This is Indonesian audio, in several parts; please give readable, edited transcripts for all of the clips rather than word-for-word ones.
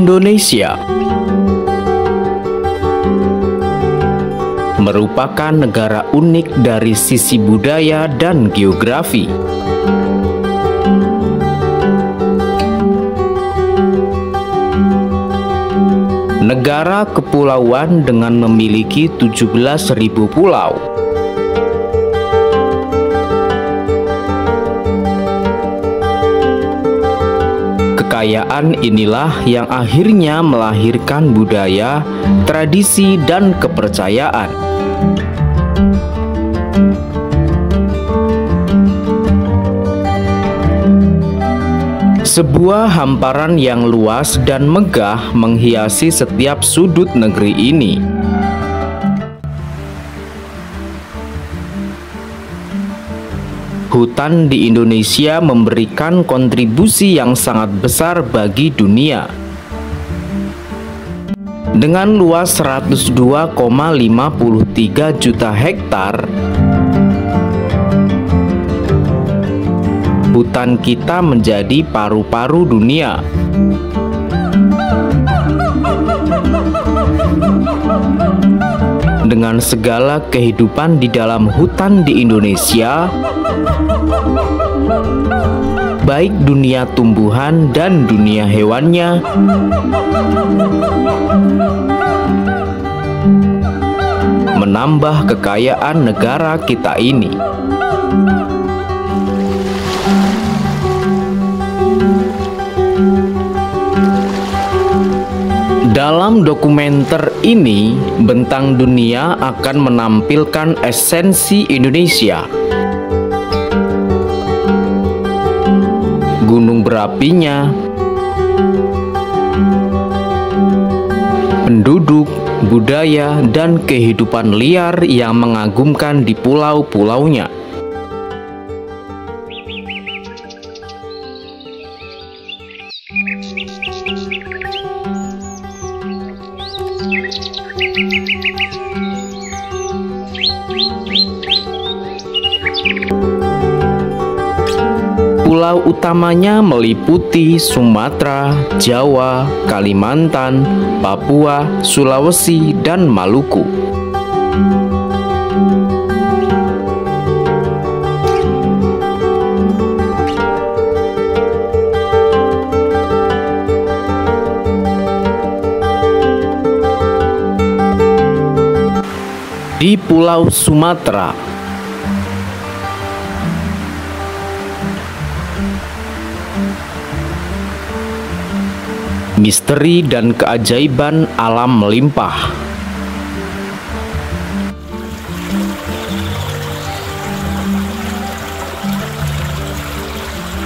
Indonesia merupakan negara unik dari sisi budaya dan geografi. Negara kepulauan dengan memiliki 17.000 pulau. Kekayaan inilah yang akhirnya melahirkan budaya, tradisi, dan kepercayaan. Sebuah hamparan yang luas dan megah menghiasi setiap sudut negeri ini. Hutan di Indonesia memberikan kontribusi yang sangat besar bagi dunia. Dengan luas 102,53 juta hektar, hutan kita menjadi paru-paru dunia. Dengan segala kehidupan di dalam hutan di Indonesia, baik dunia tumbuhan dan dunia hewannya, menambah kekayaan negara kita ini. Dalam dokumenter ini, Bentang Dunia akan menampilkan esensi Indonesia. Gunung berapinya, penduduk, budaya, dan kehidupan liar yang mengagumkan di pulau-pulaunya. Pulau utamanya meliputi Sumatera, Jawa, Kalimantan, Papua, Sulawesi, dan Maluku. Di Pulau Sumatera, misteri dan keajaiban alam melimpah.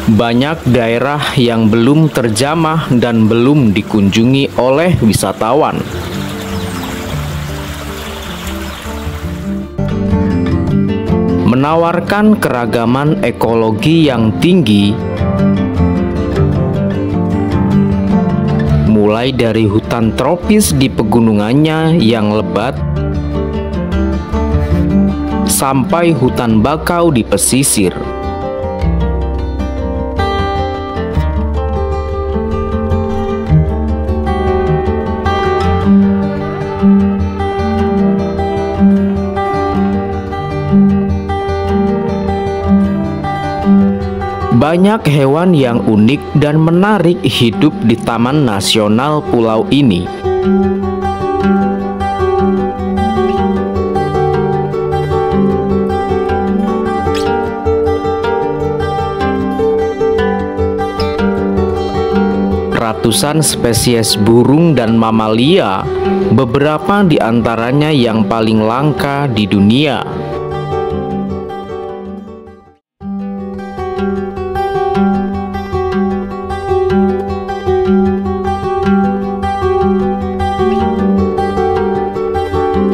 Banyak daerah yang belum terjamah dan belum dikunjungi oleh wisatawan. Menawarkan keragaman ekologi yang tinggi, mulai dari hutan tropis di pegunungannya yang lebat, sampai hutan bakau di pesisir. Banyak hewan yang unik dan menarik hidup di Taman Nasional Pulau ini. Ratusan spesies burung dan mamalia, beberapa di antaranya yang paling langka di dunia.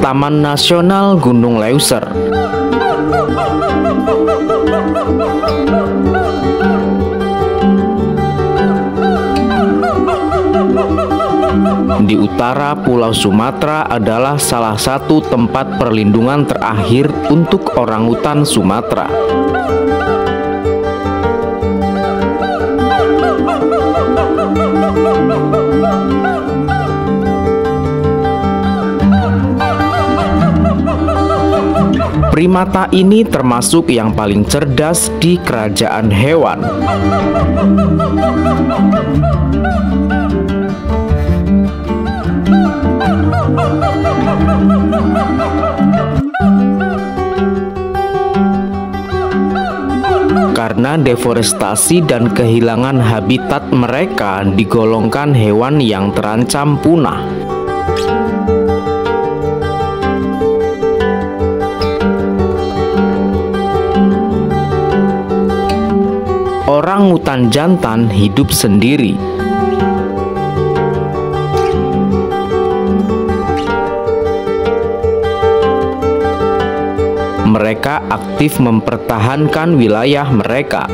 Taman Nasional Gunung Leuser. Di utara Pulau Sumatera adalah salah satu tempat perlindungan terakhir untuk orangutan Sumatera. Primata ini termasuk yang paling cerdas di kerajaan hewan. Karena deforestasi dan kehilangan habitat mereka digolongkan hewan yang terancam punah. Orangutan jantan hidup sendiri. Mereka aktif mempertahankan wilayah mereka.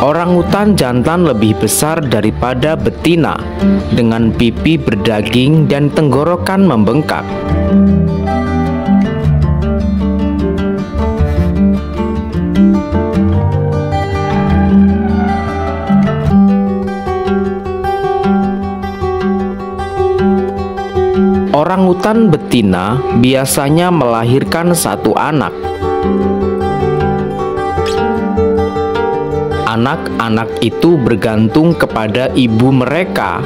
Orangutan jantan lebih besar daripada betina, dengan pipi berdaging dan tenggorokan membengkak. Orangutan betina biasanya melahirkan satu anak. Anak-anak itu bergantung kepada ibu mereka.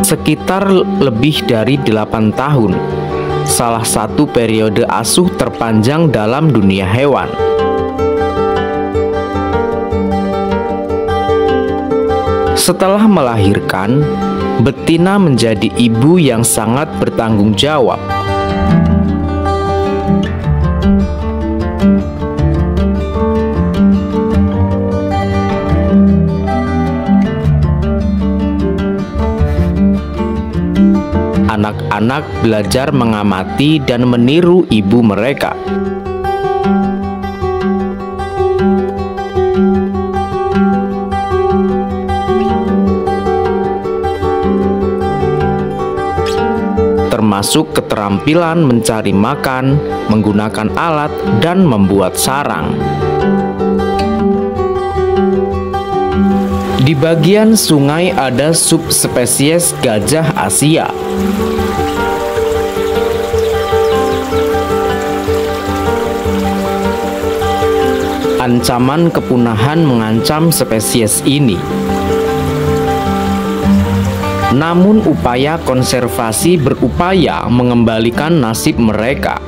Sekitar lebih dari 8 tahun, salah satu periode asuh terpanjang dalam dunia hewan. Setelah melahirkan, betina menjadi ibu yang sangat bertanggung jawab. Anak-anak belajar mengamati dan meniru ibu mereka. Termasuk keterampilan mencari makan, menggunakan alat, dan membuat sarang. Di bagian sungai ada subspesies gajah Asia. Ancaman kepunahan mengancam spesies ini. Namun upaya konservasi berupaya mengembalikan nasib mereka.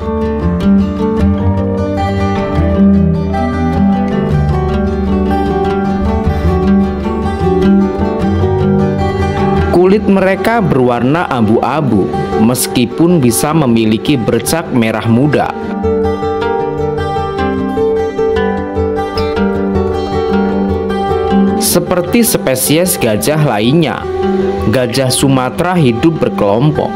Kulit mereka berwarna abu-abu, meskipun bisa memiliki bercak merah muda. Seperti spesies gajah lainnya, gajah Sumatera hidup berkelompok.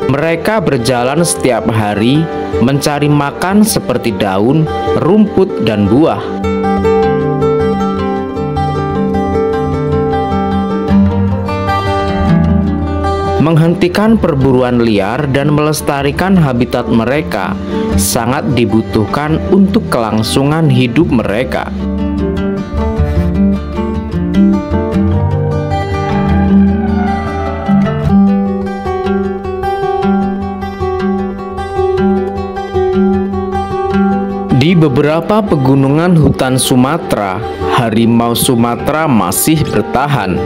Mereka berjalan setiap hari mencari makan seperti daun, rumput, dan buah. Menghentikan perburuan liar dan melestarikan habitat mereka sangat dibutuhkan untuk kelangsungan hidup mereka. Di beberapa pegunungan hutan Sumatera, harimau Sumatera masih bertahan.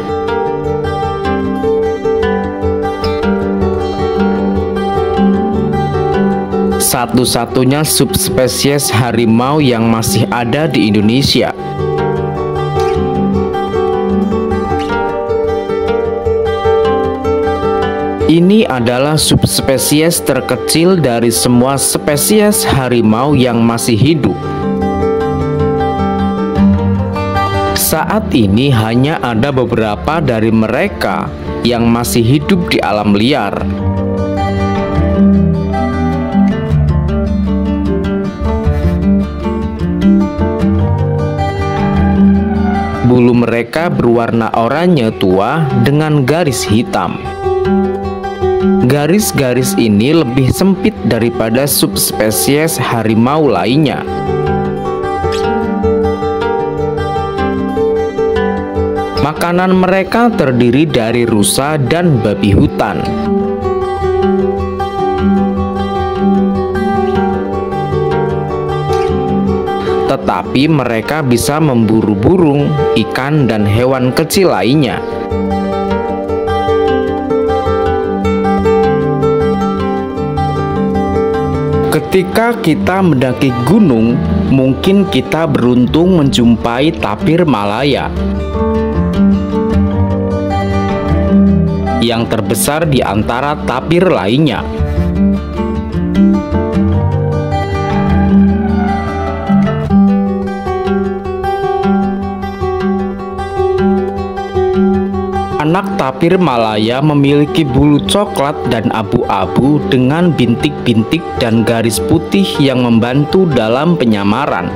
Satu-satunya subspesies harimau yang masih ada di Indonesia. Ini adalah subspesies terkecil dari semua spesies harimau yang masih hidup. Saat ini hanya ada beberapa dari mereka yang masih hidup di alam liar. Bulu mereka berwarna oranye tua dengan garis hitam. Garis-garis ini lebih sempit daripada subspesies harimau lainnya. Makanan mereka terdiri dari rusa dan babi hutan. Tetapi mereka bisa memburu burung, ikan, dan hewan kecil lainnya. Ketika kita mendaki gunung, mungkin kita beruntung menjumpai tapir Malaya yang terbesar di antara tapir lainnya. Anak tapir Malaya memiliki bulu coklat dan abu-abu dengan bintik-bintik dan garis putih yang membantu dalam penyamaran.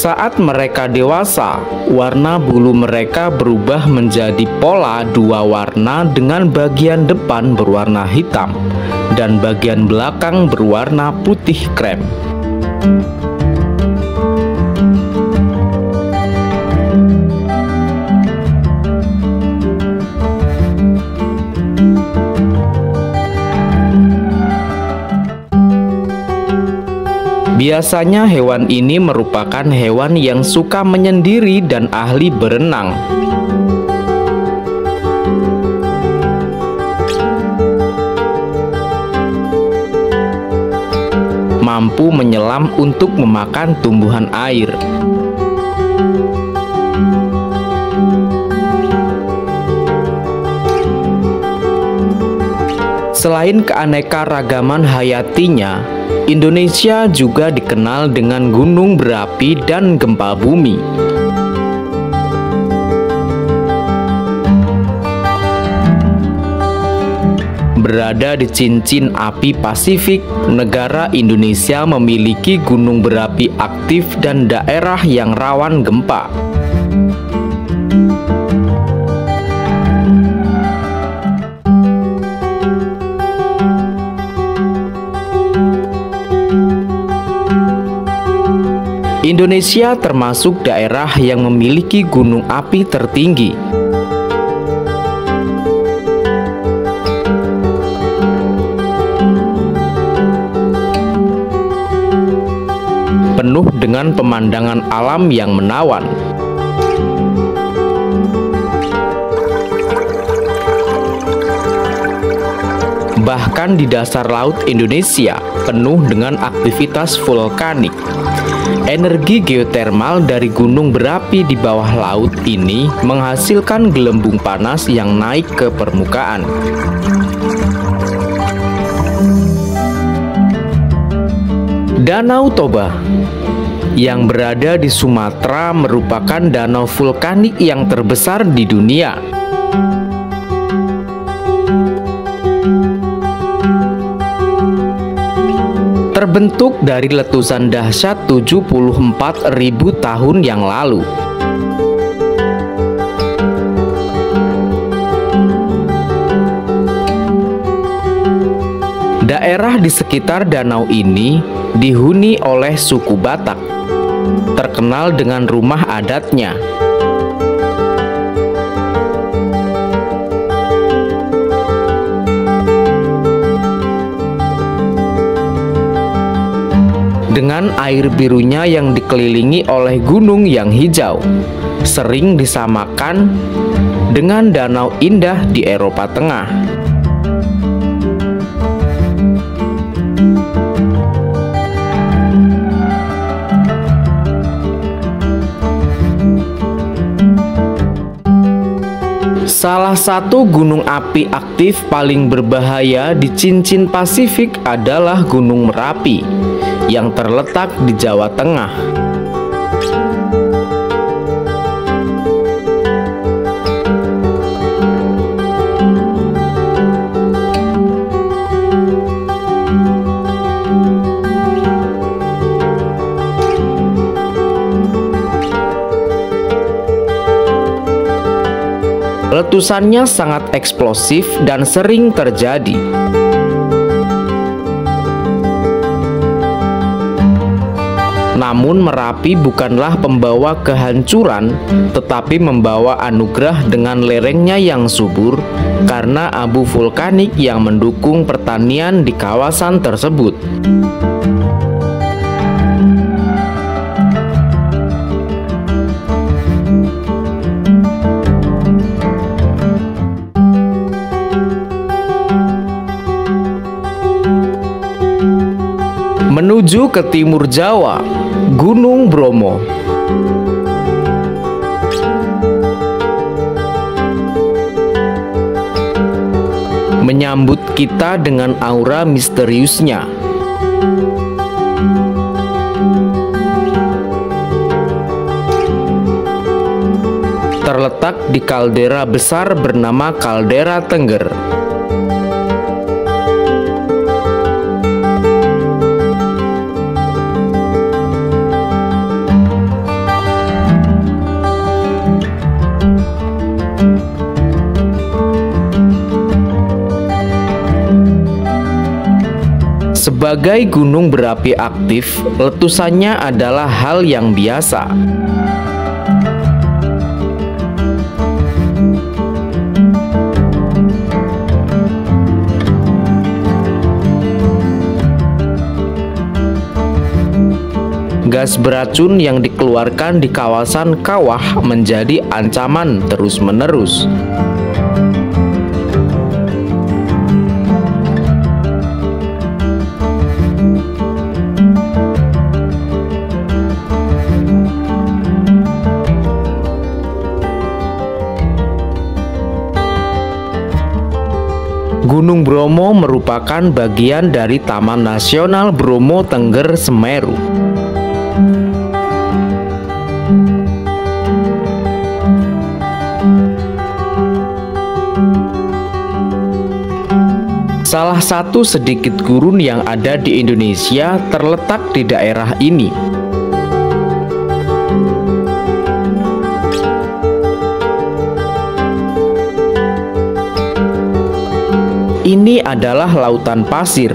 Saat mereka dewasa, warna bulu mereka berubah menjadi pola dua warna dengan bagian depan berwarna hitam dan bagian belakang berwarna putih krem. Biasanya hewan ini merupakan hewan yang suka menyendiri dan ahli berenang. Mampu menyelam untuk memakan tumbuhan air. Selain keanekaragaman hayatinya, Indonesia juga dikenal dengan gunung berapi dan gempa bumi. Berada di cincin api Pasifik, negara Indonesia memiliki gunung berapi aktif dan daerah yang rawan gempa. Indonesia termasuk daerah yang memiliki gunung api tertinggi. Penuh dengan pemandangan alam yang menawan. Bahkan di dasar laut Indonesia penuh dengan aktivitas vulkanik. Energi geotermal dari gunung berapi di bawah laut ini menghasilkan gelembung panas yang naik ke permukaan. Danau Toba yang berada di Sumatera merupakan danau vulkanik yang terbesar di dunia. Terbentuk dari letusan dahsyat 74.000 tahun yang lalu. Daerah di sekitar danau ini dihuni oleh suku Batak, terkenal dengan rumah adatnya. Dengan air birunya yang dikelilingi oleh gunung yang hijau, sering disamakan dengan danau indah di Eropa Tengah. Salah satu gunung api aktif paling berbahaya di cincin Pasifik adalah Gunung Merapi yang terletak di Jawa Tengah. Letusannya sangat eksplosif dan sering terjadi. Namun Merapi bukanlah pembawa kehancuran, tetapi membawa anugerah dengan lerengnya yang subur karena abu vulkanik yang mendukung pertanian di kawasan tersebut. Menuju ke timur Jawa, Gunung Bromo. Menyambut kita dengan aura misteriusnya. Terletak di kaldera besar bernama Kaldera Tengger. Sebagai gunung berapi aktif, letusannya adalah hal yang biasa. Gas beracun yang dikeluarkan di kawasan kawah menjadi ancaman terus-menerus. Gunung Bromo merupakan bagian dari Taman Nasional Bromo Tengger Semeru. Salah satu sedikit gurun yang ada di Indonesia terletak di daerah ini. Ini adalah lautan pasir.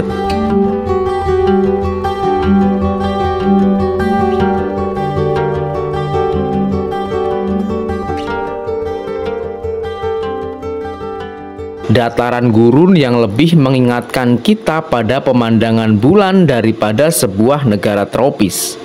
Dataran gurun yang lebih mengingatkan kita pada pemandangan bulan daripada sebuah negara tropis.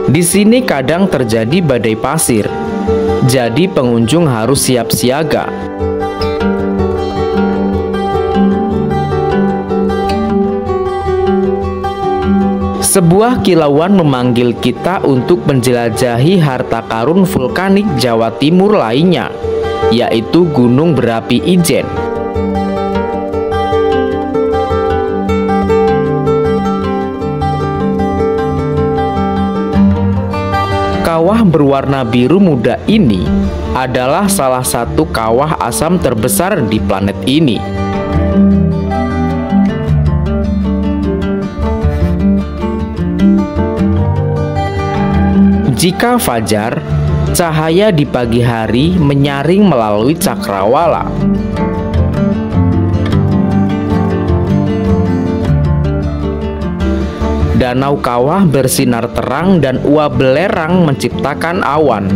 Di sini kadang terjadi badai pasir, jadi pengunjung harus siap siaga. Sebuah kilauan memanggil kita untuk menjelajahi harta karun vulkanik Jawa Timur lainnya, yaitu Gunung Berapi Ijen. Kawah berwarna biru muda ini adalah salah satu kawah asam terbesar di planet ini. Jika fajar, cahaya di pagi hari menyaring melalui cakrawala. Danau kawah bersinar terang dan uap belerang menciptakan awan.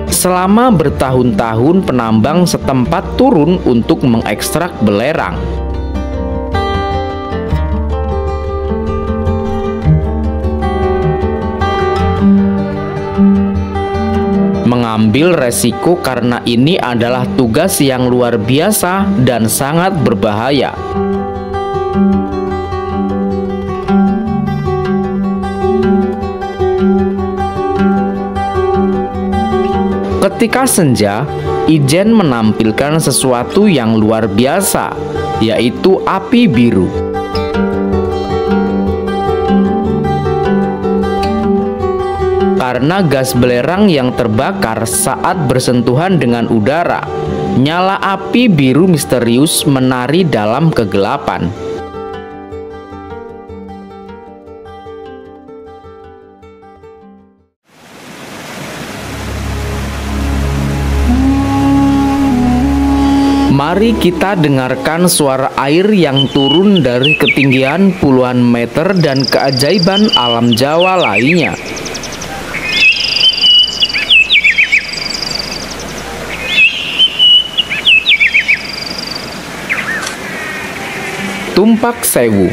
Selama bertahun-tahun penambang setempat turun untuk mengekstrak belerang. Mengambil resiko karena ini adalah tugas yang luar biasa dan sangat berbahaya. Ketika senja, Ijen menampilkan sesuatu yang luar biasa, yaitu api biru. karena gas belerang yang terbakar saat bersentuhan dengan udara. Nyala api biru misterius menari dalam kegelapan. Mari kita dengarkan suara air yang turun dari ketinggian puluhan meter dan keajaiban alam Jawa lainnya. Tumpak Sewu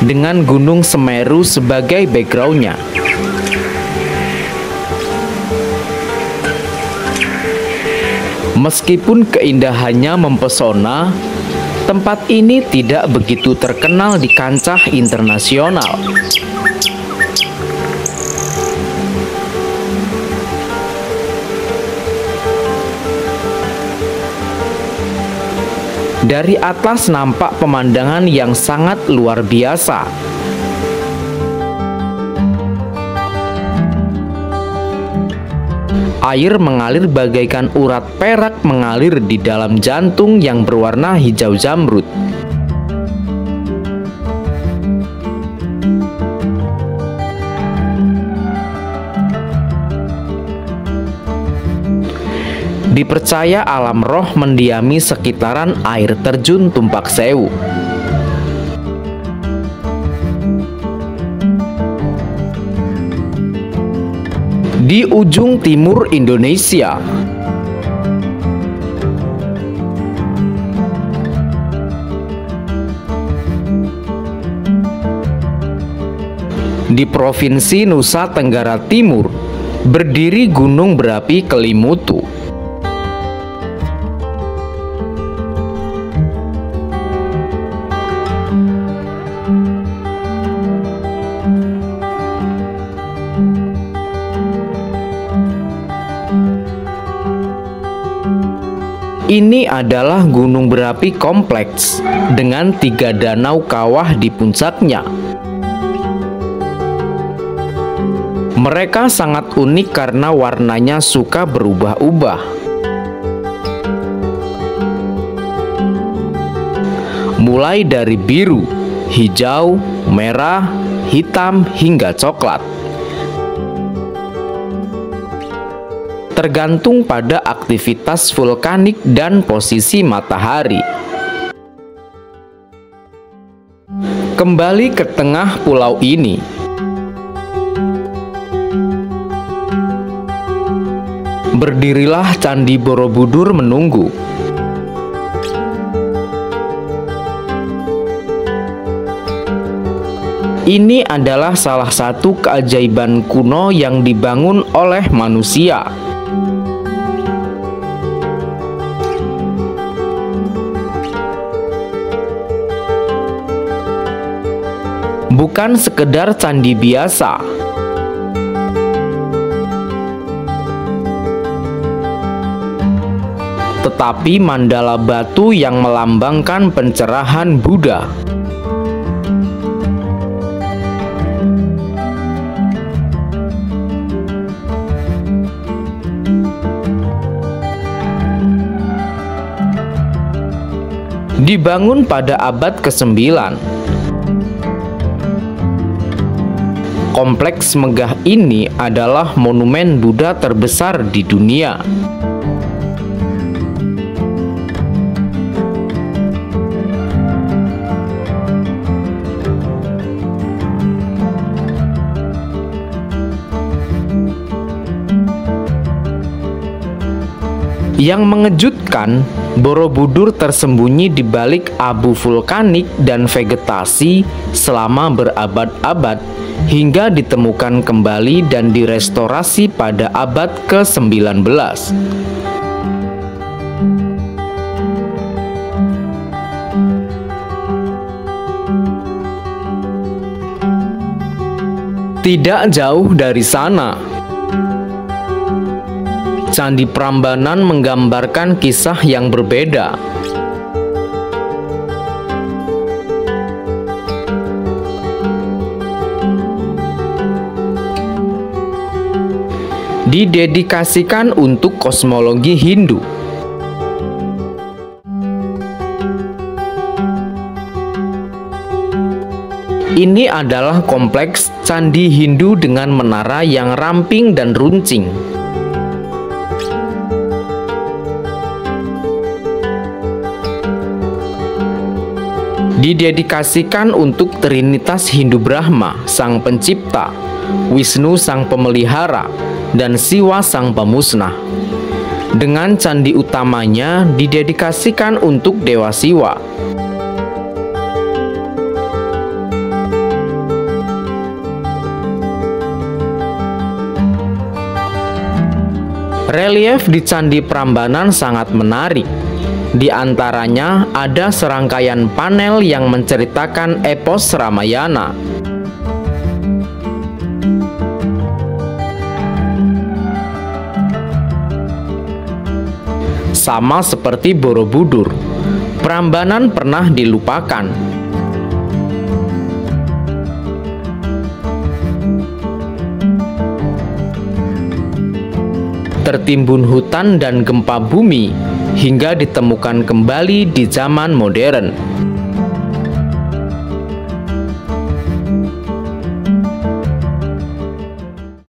dengan Gunung Semeru sebagai backgroundnya. Meskipun keindahannya mempesona, tempat ini tidak begitu terkenal di kancah internasional. Dari atas nampak pemandangan yang sangat luar biasa. Air mengalir bagaikan urat perak mengalir di dalam jantung yang berwarna hijau zamrud. Dipercaya alam roh mendiami sekitaran air terjun Tumpak Sewu. Di ujung timur Indonesia, di Provinsi Nusa Tenggara Timur, berdiri Gunung Berapi Kelimutu. Ini adalah gunung berapi kompleks dengan 3 danau kawah di puncaknya. Mereka sangat unik karena warnanya suka berubah-ubah. Mulai dari biru, hijau, merah, hitam, hingga coklat. Tergantung pada aktivitas vulkanik dan posisi matahari. Kembali ke tengah pulau ini, berdirilah Candi Borobudur menunggu. Ini adalah salah satu keajaiban kuno yang dibangun oleh manusia. Bukan sekedar candi biasa, tetapi mandala batu yang melambangkan pencerahan Buddha. Dibangun pada abad ke-9. Kompleks megah ini adalah monumen Buddha terbesar di dunia. Yang mengejutkan, Borobudur tersembunyi di balik abu vulkanik dan vegetasi selama berabad-abad hingga ditemukan kembali dan direstorasi pada abad ke-19. Tidak jauh dari sana, Candi Prambanan menggambarkan kisah yang berbeda. didedikasikan untuk kosmologi Hindu. Ini adalah kompleks candi Hindu dengan menara yang ramping dan runcing. Didedikasikan untuk Trinitas Hindu Brahma, Sang Pencipta, Wisnu Sang Pemelihara, dan Siwa Sang Pemusnah. Dengan candi utamanya didedikasikan untuk Dewa Siwa. Relief di Candi Prambanan sangat menarik. Di antaranya ada serangkaian panel yang menceritakan epos Ramayana. Sama seperti Borobudur, Prambanan pernah dilupakan. Tertimbun hutan dan gempa bumi hingga ditemukan kembali di zaman modern.